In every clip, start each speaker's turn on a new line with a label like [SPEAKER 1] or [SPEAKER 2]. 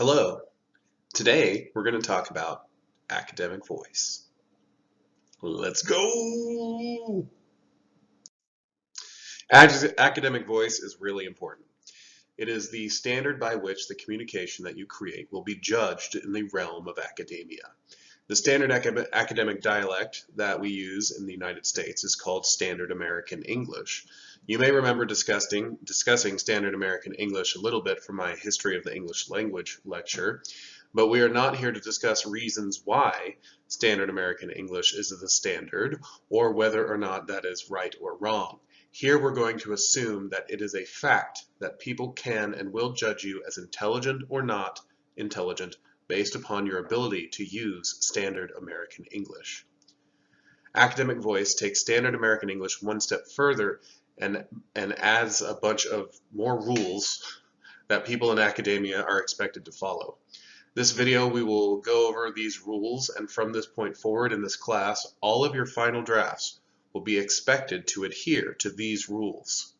[SPEAKER 1] Hello. Today we're going to talk about academic voice. Let's go! Academic voice is really important. It is the standard by which the communication that you create will be judged in the realm of academia. The standard academic dialect that we use in the United States is called Standard American English. You may remember discussing Standard American English a little bit from my History of the English Language lecture, but we are not here to discuss reasons why Standard American English is the standard or whether or not that is right or wrong. Here we're going to assume that it is a fact that people can and will judge you as intelligent or not intelligent based upon your ability to use Standard American English. Academic voice takes Standard American English one step further and adds a bunch of more rules that people in academia are expected to follow. This video we will go over these rules, and from this point forward in this class, all of your final drafts will be expected to adhere to these rules.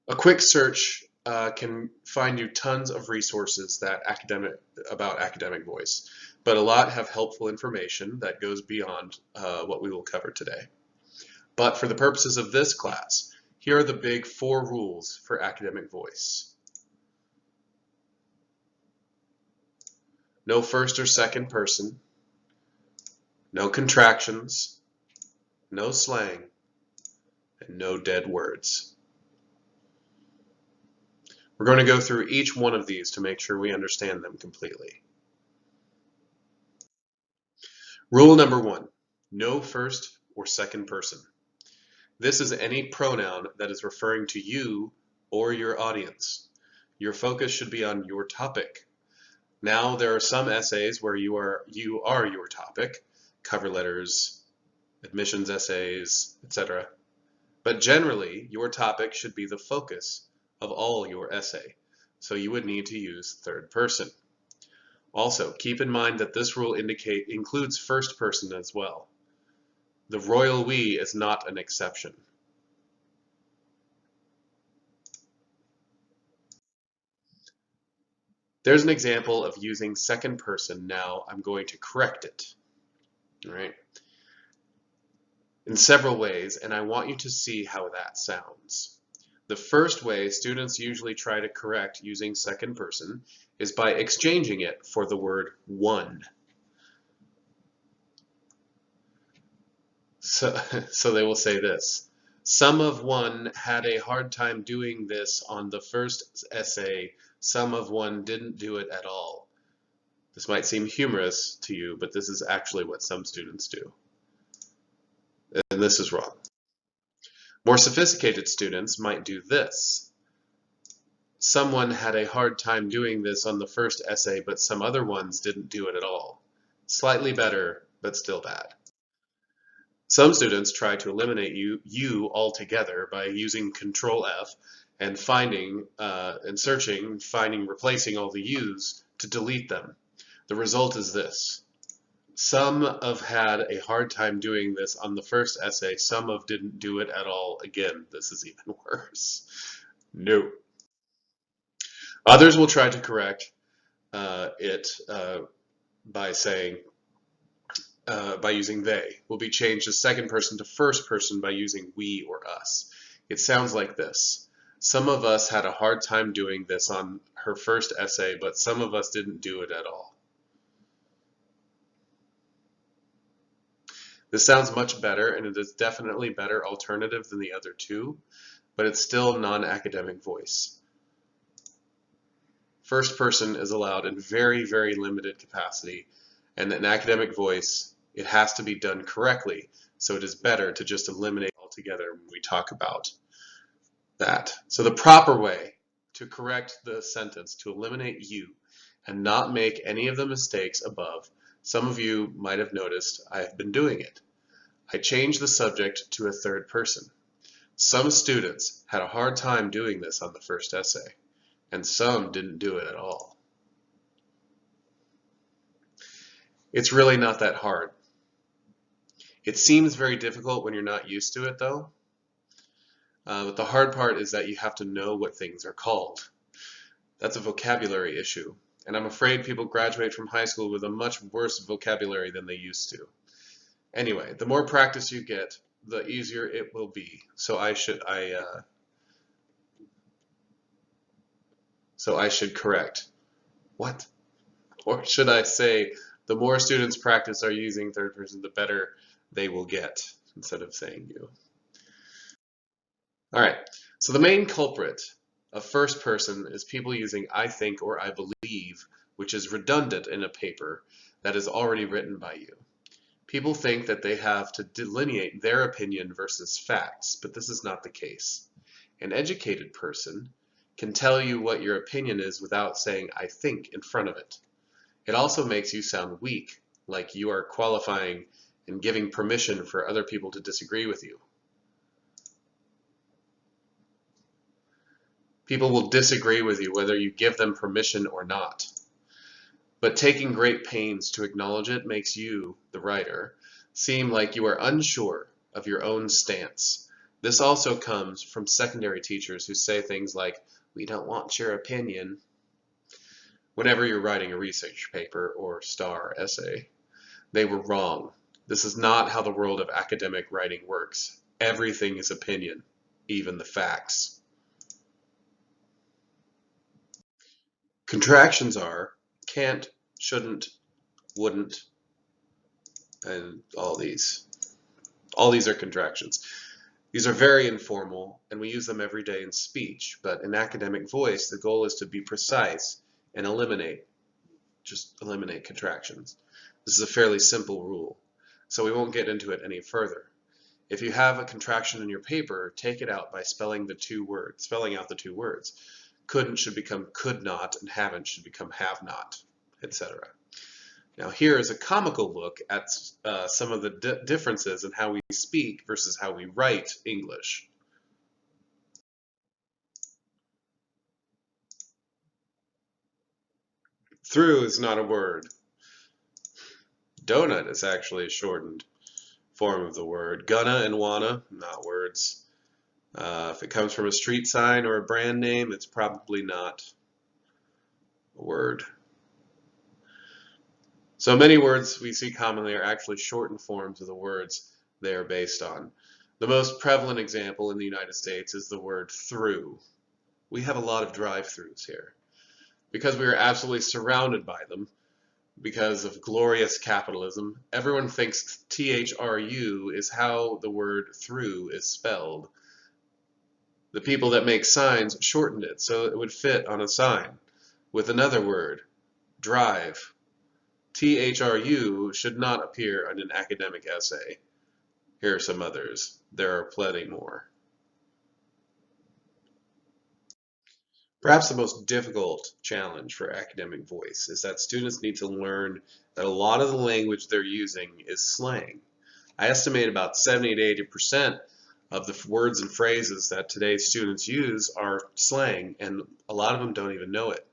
[SPEAKER 1] A quick search can find you tons of resources about academic voice, but a lot have helpful information that goes beyond what we will cover today. But for the purposes of this class, here are the big 4 rules for academic voice. No first or second person, no contractions, no slang, and no dead words. We're going to go through each one of these to make sure we understand them completely. Rule number 1, no first or second person. This is any pronoun that is referring to you or your audience. Your focus should be on your topic. Now, there are some essays where you are your topic, cover letters, admissions essays, etc. But generally, your topic should be the focus of all your essay, so you would need to use third person. Also, keep in mind that this rule includes first person as well. The royal we is not an exception. There's an example of using second person. Now I'm going to correct it. All right, in several ways, and I want you to see how that sounds. The first way students usually try to correct using second person is by exchanging it for the word one. So they will say this: some of one had a hard time doing this on the first essay, some of one didn't do it at all. This might seem humorous to you, but this is actually what some students do. And this is wrong. More sophisticated students might do this: someone had a hard time doing this on the first essay, but some other ones didn't do it at all. Slightly better, but still bad. Some students try to eliminate you altogether by using Control F and replacing all the U's to delete them. The result is this: some have had a hard time doing this on the first essay, some of didn't do it at all. Again, this is even worse. No. Others will try to correct it by saying, by using they, will be changed as second person to first person by using we or us. It sounds like this: some of us had a hard time doing this on her first essay, but some of us didn't do it at all. This sounds much better, and it is definitely better alternative than the other two, but it's still non-academic voice. First person is allowed in very, very limited capacity, and in academic voice, it has to be done correctly, so it is better to just eliminate altogether when we talk about that. So the proper way to correct the sentence, to eliminate you and not make any of the mistakes above, some of you might have noticed I have been doing it. I changed the subject to a third person. Some students had a hard time doing this on the first essay, and some didn't do it at all. It's really not that hard. It seems very difficult when you're not used to it, though. But the hard part is that you have to know what things are called. That's a vocabulary issue. And I'm afraid people graduate from high school with a much worse vocabulary than they used to. Anyway, the more practice you get, the easier it will be. So I should correct. What? Or should I say, the more students practice are using third person, the better they will get, instead of saying you. All right, so the main culprit of first person is people using I think or I believe, which is redundant in a paper that is already written by you. People think that they have to delineate their opinion versus facts, but this is not the case. An educated person can tell you what your opinion is without saying I think in front of it. It also makes you sound weak, like you are qualifying and giving permission for other people to disagree with you. People will disagree with you whether you give them permission or not. But taking great pains to acknowledge it makes you, the writer, seem like you are unsure of your own stance. This also comes from secondary teachers who say things like, "We don't want your opinion," whenever you're writing a research paper or STAR essay. They were wrong. This is not how the world of academic writing works. Everything is opinion, even the facts. Contractions are can't, shouldn't, wouldn't, and all these. All these are contractions. These are very informal, and we use them every day in speech, but in academic voice, the goal is to be precise and just eliminate contractions. This is a fairly simple rule, so we won't get into it any further. If you have a contraction in your paper, take it out by spelling out the two words. Couldn't should become could not, and haven't should become have not, etc. Now here is a comical look at some of the differences in how we speak versus how we write English. Through is not a word. Donut is actually a shortened form of the word. Gonna and wanna, not words. If it comes from a street sign or a brand name, it's probably not a word. So many words we see commonly are actually shortened forms of the words they are based on. The most prevalent example in the United States is the word through. We have a lot of drive-throughs here. Because we are absolutely surrounded by them, because of glorious capitalism, everyone thinks THRU is how the word through is spelled. The people that make signs shortened it so it would fit on a sign with another word, drive. THRU should not appear in an academic essay. Here are some others. There are plenty more. Perhaps the most difficult challenge for academic voice is that students need to learn that a lot of the language they're using is slang. I estimate about 70 to 80% of the words and phrases that today's students use are slang, and a lot of them don't even know it.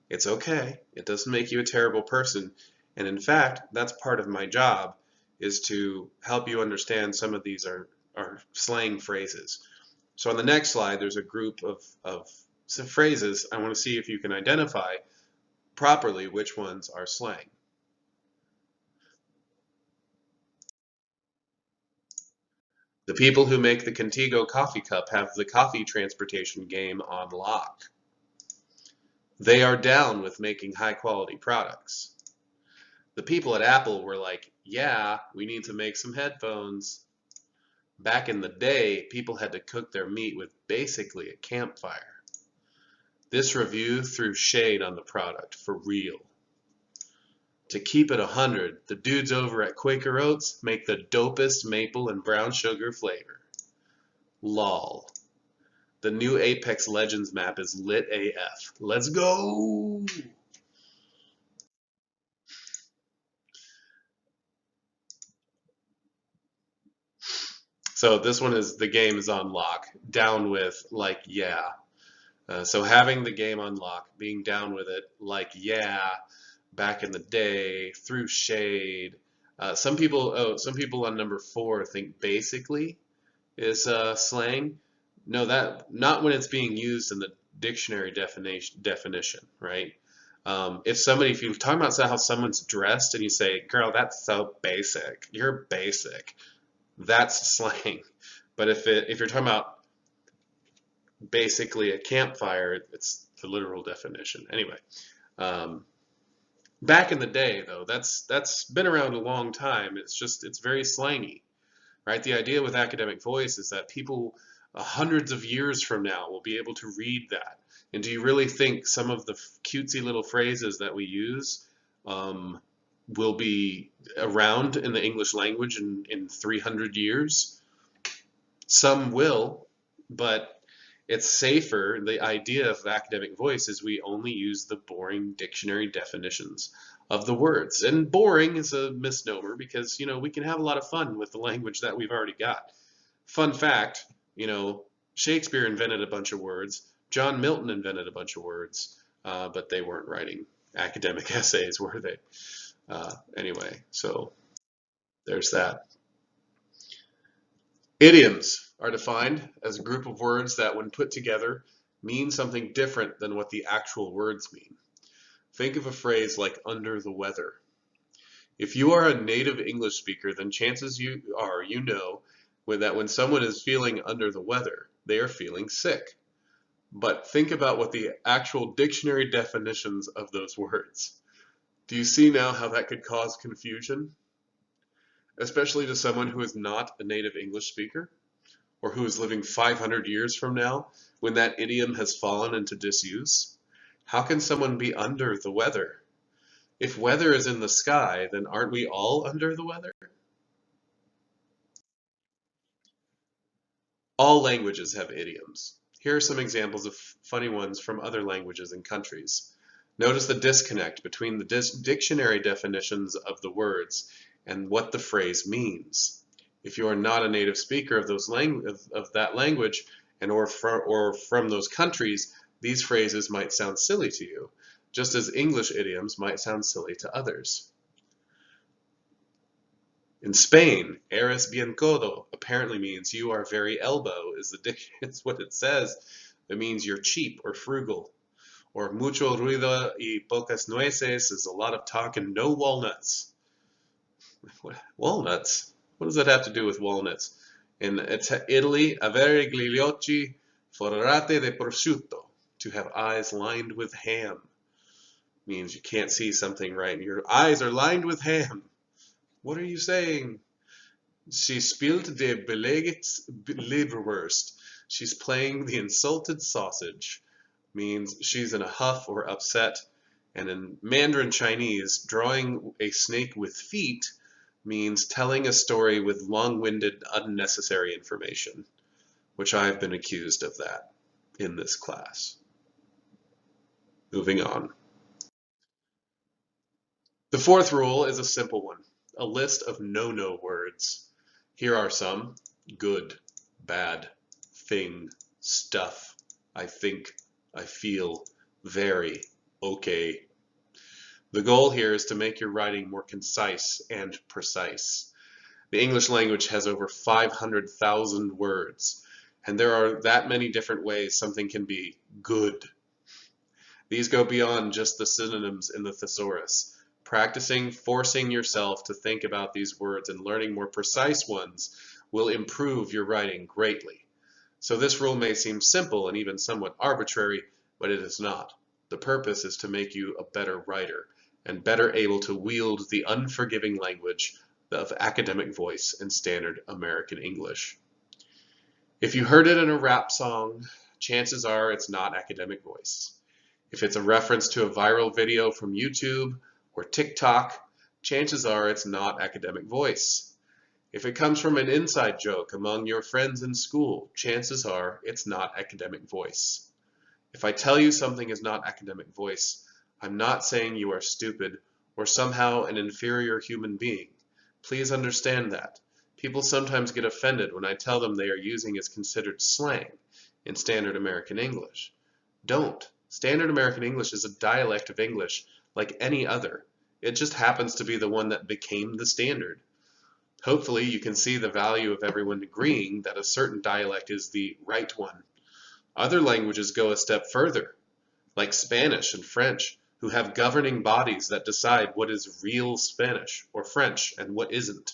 [SPEAKER 1] It's okay. It doesn't make you a terrible person. And in fact, that's part of my job, is to help you understand some of these are slang phrases. So on the next slide, there's a group of some phrases. I want to see if you can identify properly which ones are slang. The people who make the Contigo coffee cup have the coffee transportation game on lock. They are down with making high quality products. The people at Apple were like, yeah, we need to make some headphones. Back in the day, people had to cook their meat with basically a campfire. This review threw shade on the product, for real. To keep it 100, the dudes over at Quaker Oats make the dopest maple and brown sugar flavor. Lol. The new Apex Legends map is lit AF. Let's go! So this one is the game is on lock. Down with like yeah. So having the game on lock, being down with it like yeah, back in the day, through shade. Some people on number 4 think basically is slang. No, that not when it's being used in the dictionary definition, right? If you're talking about how someone's dressed and you say, "Girl, that's so basic," you're basic. That's slang. But if you're talking about basically a campfire, it's the literal definition. Anyway, um, back in the day, though, that's been around a long time. It's very slangy, right? The idea with academic voice is that people hundreds of years from now will be able to read that. And do you really think some of the cutesy little phrases that we use um, will be around in the English language in 300 years? Some will, but it's safer. The idea of academic voice is we only use the boring dictionary definitions of the words. And boring is a misnomer because, we can have a lot of fun with the language that we've already got. Fun fact, Shakespeare invented a bunch of words. John Milton invented a bunch of words, but they weren't writing academic essays, were they? Anyway, so there's that. Idioms are defined as a group of words that, when put together, mean something different than what the actual words mean. Think of a phrase like "under the weather." If you are a native English speaker, then chances are you know that when someone is feeling under the weather, they are feeling sick. But think about what the actual dictionary definitions of those words. Do you see now how that could cause confusion? Especially to someone who is not a native English speaker, or who is living 500 years from now when that idiom has fallen into disuse? How can someone be under the weather? If weather is in the sky, then aren't we all under the weather? All languages have idioms. Here are some examples of funny ones from other languages and countries. Notice the disconnect between the dictionary definitions of the words and what the phrase means. If you are not a native speaker of that language or from those countries, these phrases might sound silly to you, just as English idioms might sound silly to others. In Spain, "eres bien codo" apparently means "you are very elbow," it's what it says. It means you're cheap or frugal. Or "mucho ruido y pocas nueces" is a lot of talk and no walnuts. Walnuts? What does that have to do with walnuts? In Italy, "avere gli occhi forati di prosciutto," to have eyes lined with ham. Means you can't see something right. Your eyes are lined with ham. What are you saying? "She spilt de beleged Leberwurst." She's playing the insulted sausage. Means she's in a huff or upset. And in Mandarin Chinese, drawing a snake with feet means telling a story with long-winded, unnecessary information, which I've been accused of that in this class. Moving on. The fourth rule is a simple one, a list of no-no words. Here are some: good, bad, thing, stuff, I think, I feel, very, okay. The goal here is to make your writing more concise and precise. The English language has over 500,000 words, and there are that many different ways something can be good. These go beyond just the synonyms in the thesaurus. Practicing, forcing yourself to think about these words and learning more precise ones will improve your writing greatly. So this rule may seem simple and even somewhat arbitrary, but it is not. The purpose is to make you a better writer and better able to wield the unforgiving language of academic voice and standard American English. If you heard it in a rap song, chances are it's not academic voice. If it's a reference to a viral video from YouTube or TikTok, chances are it's not academic voice. If it comes from an inside joke among your friends in school, chances are it's not academic voice. If I tell you something is not academic voice, I'm not saying you are stupid or somehow an inferior human being. Please understand that. People sometimes get offended when I tell them they are using is considered slang in standard American English. Don't. Standard American English is a dialect of English like any other. It just happens to be the one that became the standard. Hopefully, you can see the value of everyone agreeing that a certain dialect is the right one. Other languages go a step further, like Spanish and French, who have governing bodies that decide what is real Spanish or French and what isn't.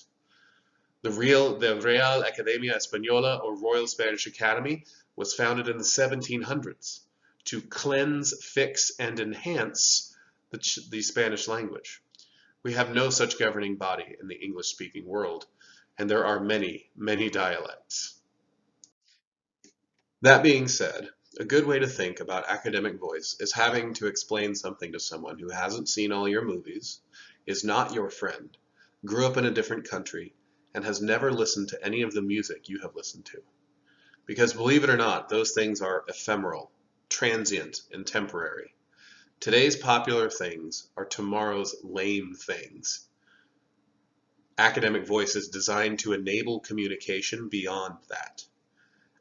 [SPEAKER 1] The Real Academia Española, or Royal Spanish Academy, was founded in the 1700s to cleanse, fix, and enhance the Spanish language. We have no such governing body in the English-speaking world, and there are many, many dialects. That being said, a good way to think about academic voice is having to explain something to someone who hasn't seen all your movies, is not your friend, grew up in a different country, and has never listened to any of the music you have listened to. Because believe it or not, those things are ephemeral, transient, and temporary. Today's popular things are tomorrow's lame things. Academic voice is designed to enable communication beyond that.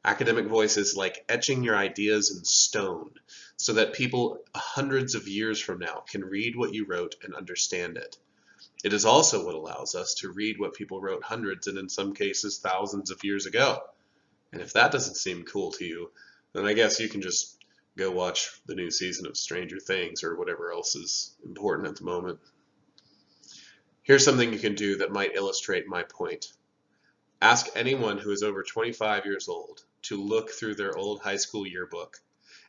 [SPEAKER 1] Academic voice is like etching your ideas in stone so that people hundreds of years from now can read what you wrote and understand it. It is also what allows us to read what people wrote hundreds and in some cases thousands of years ago. And if that doesn't seem cool to you, then I guess you can just go watch the new season of Stranger Things or whatever else is important at the moment. Here's something you can do that might illustrate my point. Ask anyone who is over 25 years old to look through their old high school yearbook,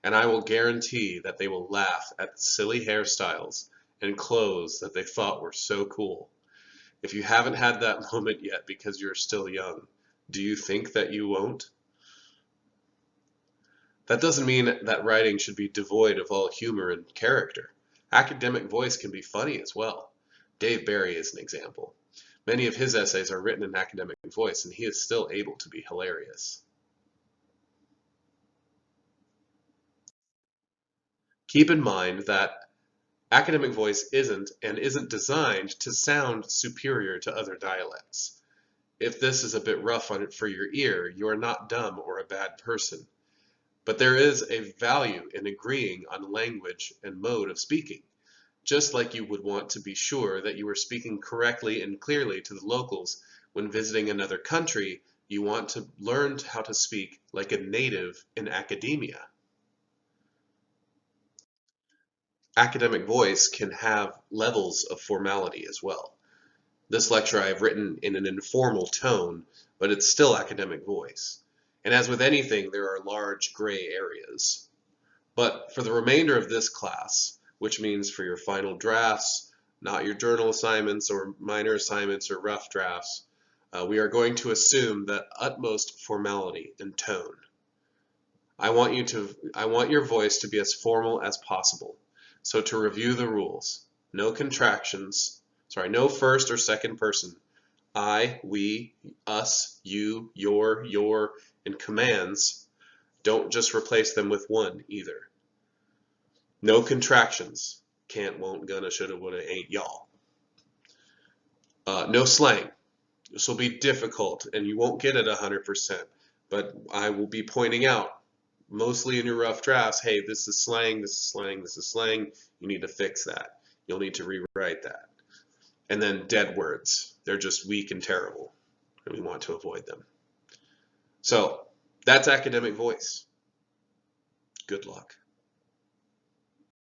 [SPEAKER 1] and I will guarantee that they will laugh at silly hairstyles and clothes that they thought were so cool. If you haven't had that moment yet because you're still young, do you think that you won't? That doesn't mean that writing should be devoid of all humor and character. Academic voice can be funny as well. Dave Barry is an example. Many of his essays are written in academic voice, and he is still able to be hilarious. Keep in mind that academic voice isn't designed to sound superior to other dialects. If this is a bit rough for your ear, you are not dumb or a bad person. But there is a value in agreeing on language and mode of speaking, just like you would want to be sure that you are speaking correctly and clearly to the locals when visiting another country. You want to learn how to speak like a native in academia. Academic voice can have levels of formality as well. This lecture I have written in an informal tone, but it's still academic voice. And as with anything, there are large gray areas. But for the remainder of this class, which means for your final drafts, not your journal assignments or minor assignments or rough drafts, we are going to assume that utmost formality and tone. I want your voice to be as formal as possible. So to review the rules, no contractions, no first or second person. I, we, us, you, your, and commands. Don't just replace them with one either. No contractions. Can't, won't, gonna, shoulda, woulda, ain't, y'all. No slang. This will be difficult and you won't get it 100%, but I will be pointing out mostly in your rough drafts, hey, this is slang, this is slang, this is slang. You need to fix that. You'll need to rewrite that. And then dead words. They're just weak and terrible, and we want to avoid them. So that's academic voice. Good luck.